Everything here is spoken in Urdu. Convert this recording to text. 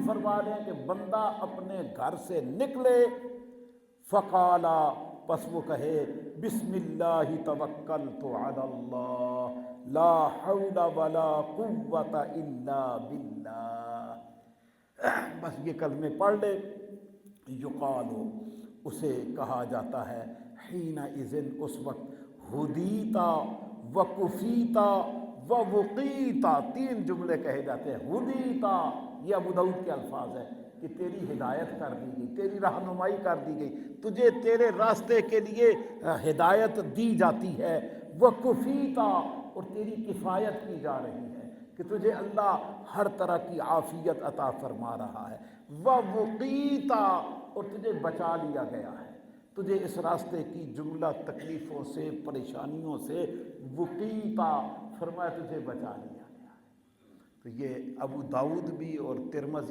فرما رہے ہیں کہ بندہ اپنے گھر سے نکلے، فقالا، پس وہ کہے بسم اللہ توکلت علی اللہ لا حول ولا قوت الا باللہ، بس یہ کلمے پڑھ لے، یقالو، اسے کہا جاتا ہے، حین اذن، اس وقت، ہدیتا وکفیتا ووقیتا، تین جملے کہے جاتے ہیں۔ ہدیتا، یہ ابو داؤد کے الفاظ ہیں کہ تیری ہدایت کر دی گئی، تیری رہنمائی کر دی گئی، تجھے تیرے راستے کے لیے ہدایت دی جاتی ہے۔ وکفیتا، اور تیری کفایت کی جا رہی ہے کہ تجھے اللہ ہر طرح کی عافیت عطا فرما رہا ہے۔ ووقیتا، اور تجھے بچا لیا گیا ہے، تجھے اس راستے کی جملہ تکلیفوں سے، پریشانیوں سے، وقیتا، فرمایا تجھے بچا لیا گیا ہے۔ تو یہ ابو داؤد بھی اور ترمذی